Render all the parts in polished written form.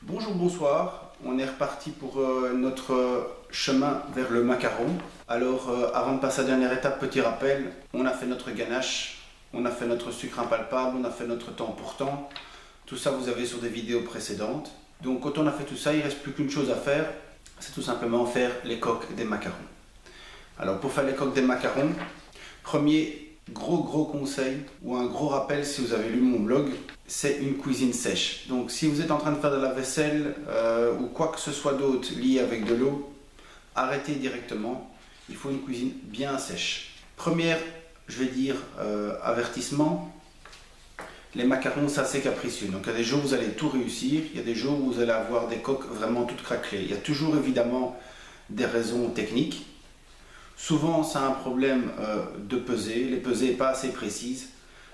Bonjour, bonsoir. On est reparti pour notre chemin vers le macaron. Alors, avant de passer à la dernière étape, petit rappel, on a fait notre ganache, on a fait notre sucre impalpable, on a fait notre temps pour temps. Tout ça, vous avez sur des vidéos précédentes. Donc, quand on a fait tout ça, il ne reste plus qu'une chose à faire, c'est tout simplement faire les coques des macarons. Alors, pour faire les coques des macarons, premier gros conseil ou un gros rappel si vous avez lu mon blog, c'est une cuisine sèche. Donc si vous êtes en train de faire de la vaisselle ou quoi que ce soit d'autre lié avec de l'eau, arrêtez directement. Il faut une cuisine bien sèche. Première, je vais dire, avertissement, les macarons c'est assez capricieux. Donc il y a des jours où vous allez tout réussir, il y a des jours où vous allez avoir des coques vraiment toutes craquelées. Il y a toujours évidemment des raisons techniques. Souvent, c'est un problème de pesée. Les pesées n'est pas assez précises.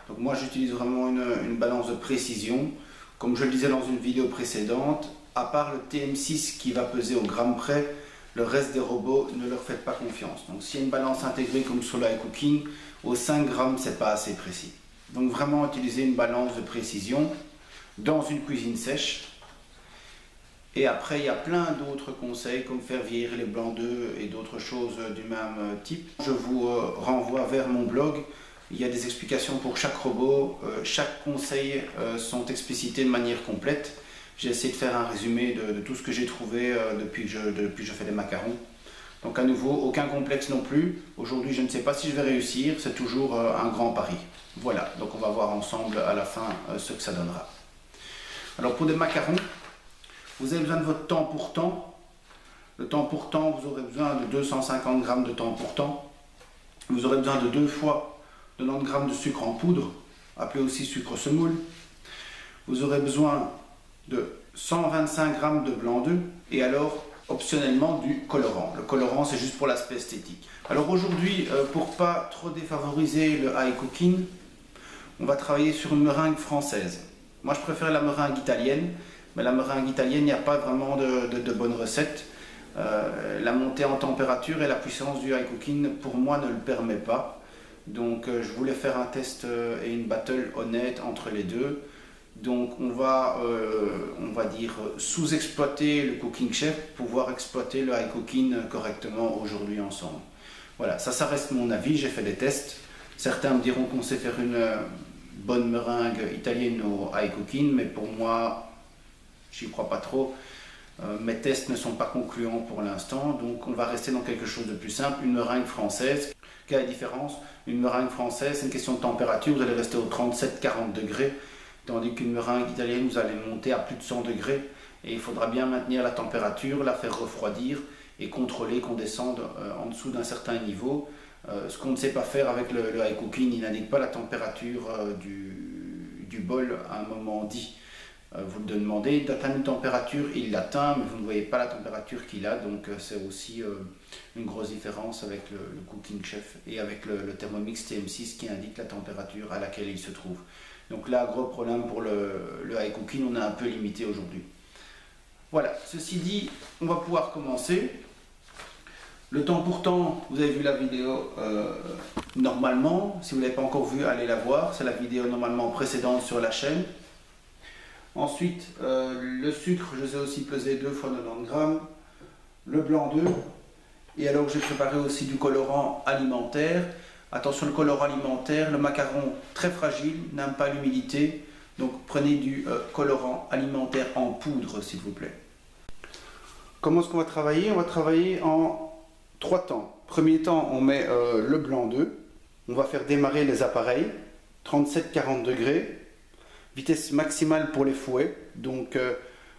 Donc moi, j'utilise vraiment une balance de précision. Comme je le disais dans une vidéo précédente, à part le TM6 qui va peser au gramme près, le reste des robots, ne leur faites pas confiance. Donc s'il y a une balance intégrée comme sur le iCooking, aux 5 grammes, c'est pas assez précis. Donc vraiment, utilisez une balance de précision dans une cuisine sèche. Et après, il y a plein d'autres conseils comme faire vieillir les blancs d'œufs et d'autres choses du même type. Je vous renvoie vers mon blog. Il y a des explications pour chaque robot. Chaque conseil sont explicités de manière complète. J'ai essayé de faire un résumé de tout ce que j'ai trouvé depuis que je fais des macarons. Donc à nouveau, aucun complexe non plus. Aujourd'hui, je ne sais pas si je vais réussir. C'est toujours un grand pari. Voilà, donc on va voir ensemble à la fin ce que ça donnera. Alors pour des macarons, vous avez besoin de votre temps pour temps. Le temps pour temps, vous aurez besoin de 250 g de temps pour temps. Vous aurez besoin de 2 fois 90 g de sucre en poudre, appelé aussi sucre semoule. Vous aurez besoin de 125 g de blanc d'œuf et alors optionnellement du colorant. Le colorant, c'est juste pour l'aspect esthétique. Alors aujourd'hui, pour pas trop défavoriser le iCooking, on va travailler sur une meringue française. Moi, je préfère la meringue italienne. Mais la meringue italienne, il n'y a pas vraiment de bonne recette. La montée en température et la puissance du iCooking, pour moi, ne le permet pas. Donc, je voulais faire un test et une battle honnête entre les deux. Donc, on va dire, sous-exploiter le Cooking Chef pour pouvoir exploiter le iCooking correctement aujourd'hui ensemble. Voilà, ça reste mon avis. J'ai fait des tests. Certains me diront qu'on sait faire une bonne meringue italienne au iCooking, mais pour moi, j'y crois pas trop. Mes tests ne sont pas concluants pour l'instant, donc on va rester dans quelque chose de plus simple, une meringue française. Quelle est la différence? Une meringue française, c'est une question de température, vous allez rester aux 37-40 degrés, tandis qu'une meringue italienne, vous allez monter à plus de 100 degrés, et il faudra bien maintenir la température, la faire refroidir, et contrôler qu'on descende en dessous d'un certain niveau. Ce qu'on ne sait pas faire avec le iCooking, il n'indique pas la température du bol à un moment dit. Vous le demandez d'atteindre une température, il l'atteint, mais vous ne voyez pas la température qu'il a, donc c'est aussi une grosse différence avec le Cooking Chef et avec le Thermomix TM6 qui indique la température à laquelle il se trouve. Donc là, gros problème pour le iCooking, on est un peu limité aujourd'hui. Voilà, ceci dit, on va pouvoir commencer. Le temps pour temps, vous avez vu la vidéo normalement, si vous ne l'avez pas encore vue, allez la voir, c'est la vidéo normalement précédente sur la chaîne. Ensuite, le sucre, je les ai aussi pesé 2 fois 90 g, le blanc d'œuf, et alors j'ai préparé aussi du colorant alimentaire. Attention, le colorant alimentaire, le macaron très fragile, n'aime pas l'humidité, donc prenez du colorant alimentaire en poudre s'il vous plaît. Comment est-ce qu'on va travailler? On va travailler en 3 temps. Premier temps, on met le blanc d'œuf, on va faire démarrer les appareils, 37-40 degrés. Vitesse maximale pour les fouets, donc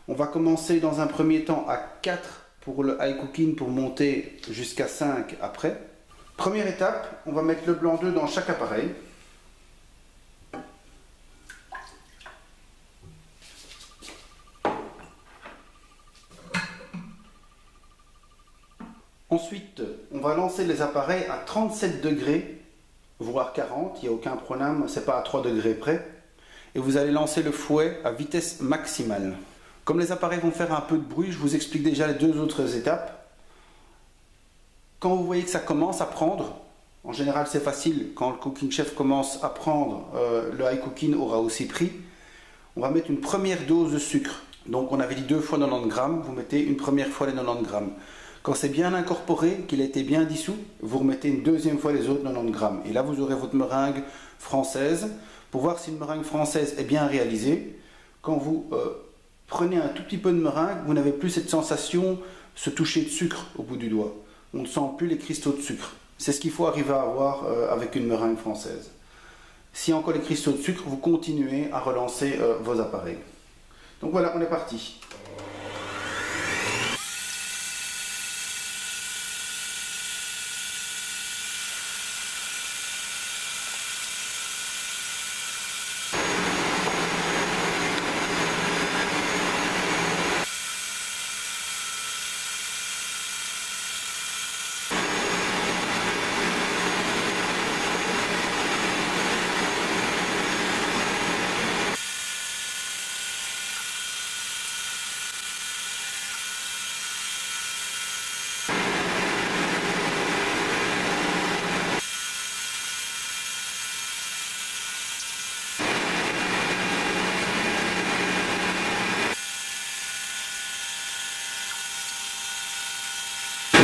on va commencer dans un premier temps à 4 pour le iCooking pour monter jusqu'à 5 après. Première étape, on va mettre le blanc d'œuf dans chaque appareil. Ensuite, on va lancer les appareils à 37 degrés, voire 40, il n'y a aucun problème, c'est pas à 3 degrés près. Et vous allez lancer le fouet à vitesse maximale. Comme les appareils vont faire un peu de bruit, je vous explique déjà les 2 autres étapes. Quand vous voyez que ça commence à prendre, en général c'est facile, quand le Cooking Chef commence à prendre, le iCooking aura aussi pris, on va mettre une première dose de sucre. Donc on avait dit 2 fois 90 grammes, vous mettez une première fois les 90 grammes. Quand c'est bien incorporé, qu'il a été bien dissous, vous remettez une deuxième fois les autres 90 grammes. Et là vous aurez votre meringue française. Pour voir si une meringue française est bien réalisée, quand vous prenez un tout petit peu de meringue, vous n'avez plus cette sensation, ce toucher de sucre au bout du doigt. On ne sent plus les cristaux de sucre. C'est ce qu'il faut arriver à avoir avec une meringue française. Si encore les cristaux de sucre, vous continuez à relancer vos appareils. Donc voilà, on est parti.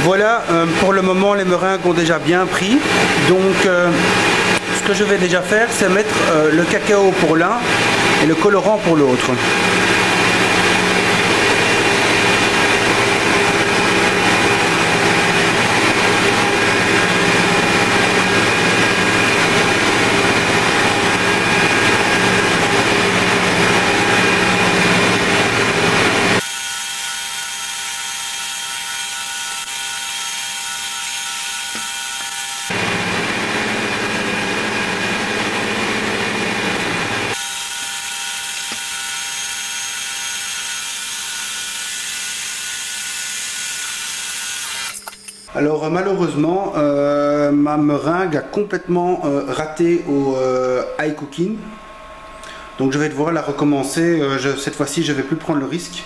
Voilà, pour le moment les meringues ont déjà bien pris. Donc ce que je vais déjà faire, c'est mettre le cacao pour l'un et le colorant pour l'autre. Alors malheureusement, ma meringue a complètement raté au high cooking. Donc je vais devoir la recommencer. Cette fois-ci, je ne vais plus prendre le risque.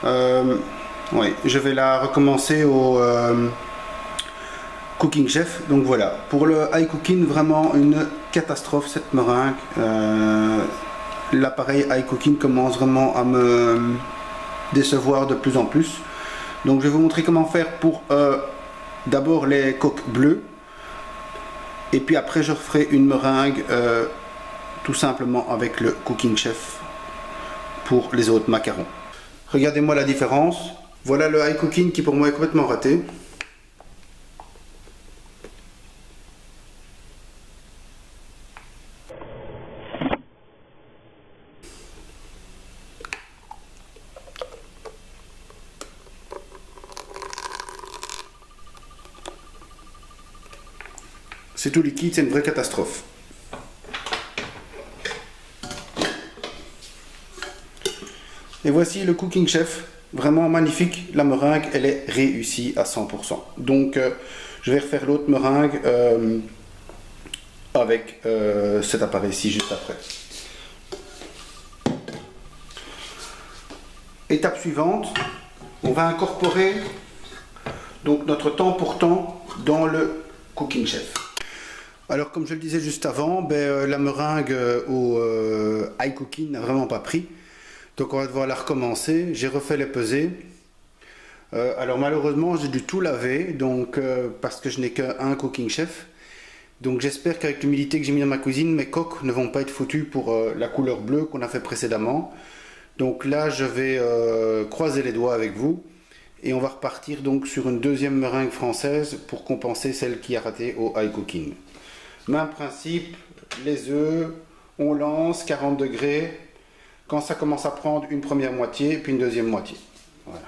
Oui, je vais la recommencer au Cooking Chef. Donc voilà, pour le high cooking, vraiment une catastrophe cette meringue. L'appareil high cooking commence vraiment à me décevoir de plus en plus. Donc je vais vous montrer comment faire pour d'abord les coques bleues, et puis après je referai une meringue tout simplement avec le Cooking Chef pour les autres macarons. Regardez-moi la différence. Voilà le high cooking qui pour moi est complètement raté. C'est tout liquide, c'est une vraie catastrophe. Et voici le Cooking Chef, vraiment magnifique. La meringue, elle est réussie à 100%. Donc, je vais refaire l'autre meringue avec cet appareil-ci juste après. Étape suivante, on va incorporer donc notre temps pour temps dans le Cooking Chef. Alors comme je le disais juste avant, la meringue au high cooking n'a vraiment pas pris. Donc on va devoir la recommencer. J'ai refait les pesées. Alors malheureusement j'ai dû tout laver donc, parce que je n'ai qu'un Cooking Chef. Donc j'espère qu'avec l'humidité que j'ai mis dans ma cuisine, mes coques ne vont pas être foutues pour la couleur bleue qu'on a fait précédemment. Donc là je vais croiser les doigts avec vous. Et on va repartir donc sur une deuxième meringue française pour compenser celle qui a raté au high cooking. Même principe, les œufs, on lance 40 degrés. Quand ça commence à prendre une première moitié, puis une deuxième moitié. Voilà.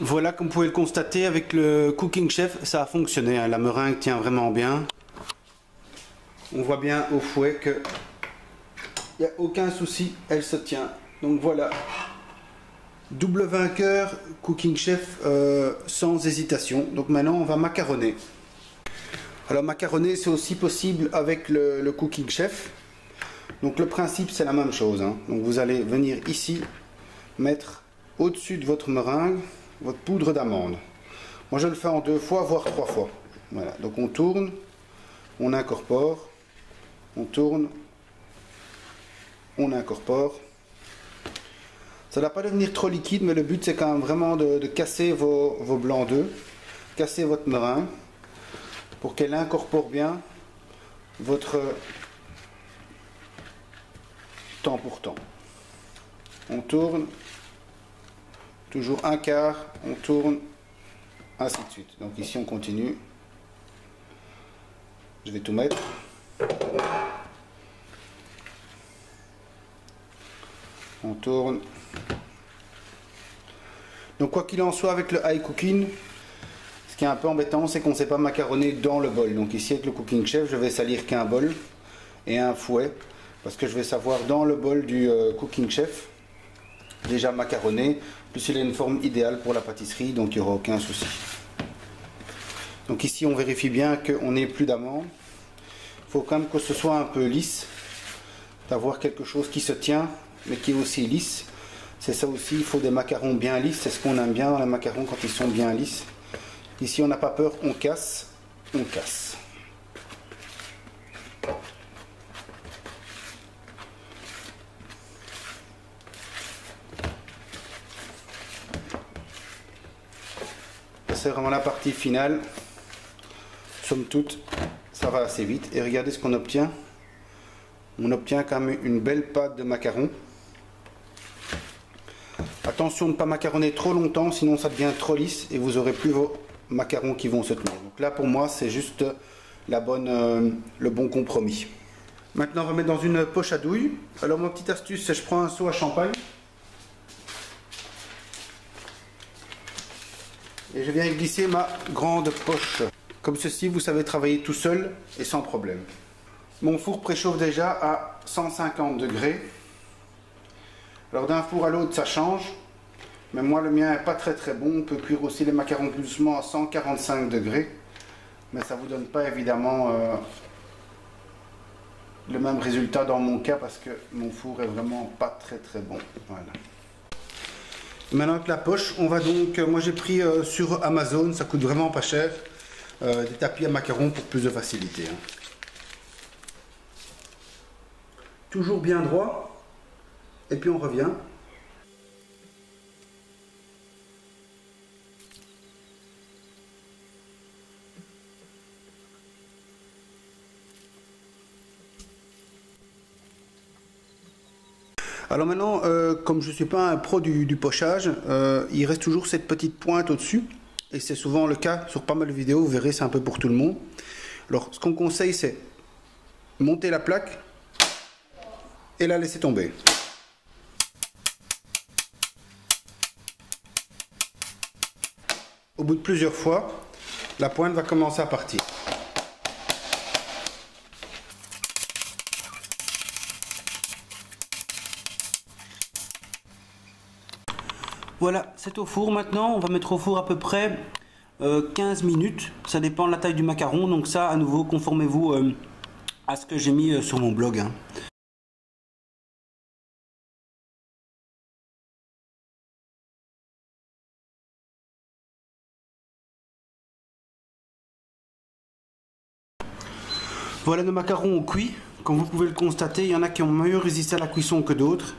Voilà, comme vous pouvez le constater avec le Cooking Chef, ça a fonctionné, hein. La meringue tient vraiment bien. On voit bien au fouet que il n'y a aucun souci, elle se tient. Donc voilà, double vainqueur Cooking Chef sans hésitation. Donc maintenant on va macaronner. Alors macaronner c'est aussi possible avec le Cooking Chef. Donc le principe c'est la même chose, hein. Donc vous allez venir ici mettre au-dessus de votre meringue votre poudre d'amande. Moi je le fais en 2 fois voire 3 fois. Voilà, donc on tourne, on incorpore, on tourne, on incorpore. Ça ne va pas devenir trop liquide, mais le but c'est quand même vraiment de casser vos blancs d'œufs, casser votre meringue pour qu'elle incorpore bien votre temps pour temps. On tourne, toujours un quart, on tourne, ainsi de suite. Donc ici on continue. Je vais tout mettre. On tourne. Donc quoi qu'il en soit avec le high cooking, ce qui est un peu embêtant c'est qu'on ne sait pas macaronner dans le bol. Donc ici avec le Cooking Chef je vais salir qu'un bol et un fouet parce que je vais savoir dans le bol du Cooking Chef déjà macaronné, plus il a une forme idéale pour la pâtisserie, donc il n'y aura aucun souci. Donc ici on vérifie bien qu'on n'ait plus d'amande. Il faut quand même que ce soit un peu lisse, d'avoir quelque chose qui se tient mais qui est aussi lisse. C'est ça aussi, il faut des macarons bien lisses, c'est ce qu'on aime bien dans les macarons quand ils sont bien lisses. Ici on n'a pas peur, on casse, on casse. C'est vraiment la partie finale. Somme toute, ça va assez vite. Et regardez ce qu'on obtient. On obtient quand même une belle pâte de macarons. Attention de ne pas macaronner trop longtemps, sinon ça devient trop lisse et vous aurez plus vos macarons qui vont se tenir. Donc là pour moi c'est juste le bon compromis. Maintenant on va mettre dans une poche à douille. Alors ma petite astuce c'est je prends un seau à champagne. Et je viens y glisser ma grande poche. Comme ceci vous savez travailler tout seul et sans problème. Mon four préchauffe déjà à 150 degrés. Alors d'un four à l'autre ça change. Mais moi le mien n'est pas très bon. On peut cuire aussi les macarons plus doucement à 145 degrés. Mais ça ne vous donne pas évidemment le même résultat dans mon cas parce que mon four est vraiment pas très bon. Voilà. Maintenant avec la poche, on va donc, moi j'ai pris sur Amazon, ça coûte vraiment pas cher, des tapis à macarons pour plus de facilité. Hein. Toujours bien droit, et puis on revient. Alors maintenant, comme je ne suis pas un pro du pochage, il reste toujours cette petite pointe au-dessus. Et c'est souvent le cas sur pas mal de vidéos, vous verrez, c'est un peu pour tout le monde. Alors ce qu'on conseille, c'est monter la plaque et la laisser tomber. Au bout de plusieurs fois, la pointe va commencer à partir. Voilà, c'est au four maintenant. On va mettre au four à peu près 15 minutes. Ça dépend de la taille du macaron. Donc ça, à nouveau, conformez-vous à ce que j'ai mis sur mon blog. Hein. Voilà, nos macarons ont cuit. Comme vous pouvez le constater, il y en a qui ont mieux résisté à la cuisson que d'autres.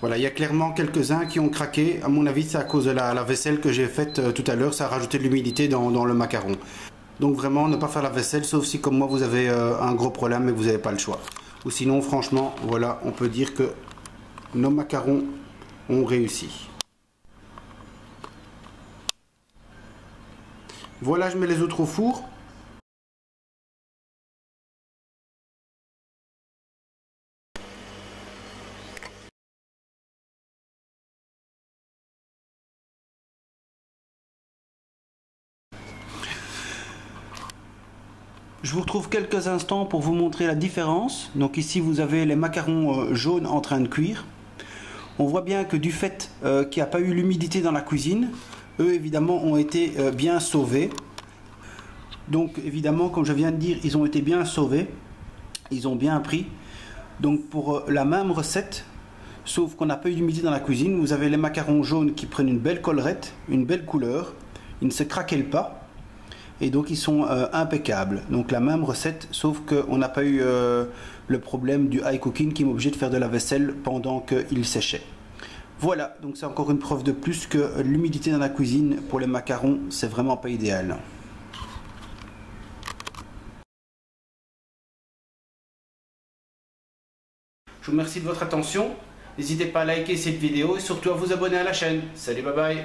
Voilà, il y a clairement quelques-uns qui ont craqué. À mon avis, c'est à cause de la vaisselle que j'ai faite tout à l'heure. Ça a rajouté de l'humidité dans le macaron. Donc vraiment, ne pas faire la vaisselle, sauf si comme moi, vous avez un gros problème et que vous n'avez pas le choix. Ou sinon, franchement, voilà, on peut dire que nos macarons ont réussi. Voilà, je mets les autres au four. Je vous retrouve quelques instants pour vous montrer la différence. Donc ici vous avez les macarons jaunes en train de cuire. On voit bien que du fait qu'il n'y a pas eu l'humidité dans la cuisine, eux évidemment ont été bien sauvés. Donc évidemment, comme je viens de dire, ils ont été bien sauvés. Ils ont bien pris. Donc pour la même recette, sauf qu'on n'a pas eu d'humidité dans la cuisine, vous avez les macarons jaunes qui prennent une belle collerette, une belle couleur. Ils ne se craquellent pas. Et donc ils sont impeccables. Donc la même recette, sauf qu'on n'a pas eu le problème du high cooking qui m'obligeait de faire de la vaisselle pendant qu'il séchait. Voilà, donc c'est encore une preuve de plus que l'humidité dans la cuisine pour les macarons, c'est vraiment pas idéal. Je vous remercie de votre attention. N'hésitez pas à liker cette vidéo et surtout à vous abonner à la chaîne. Salut, bye bye.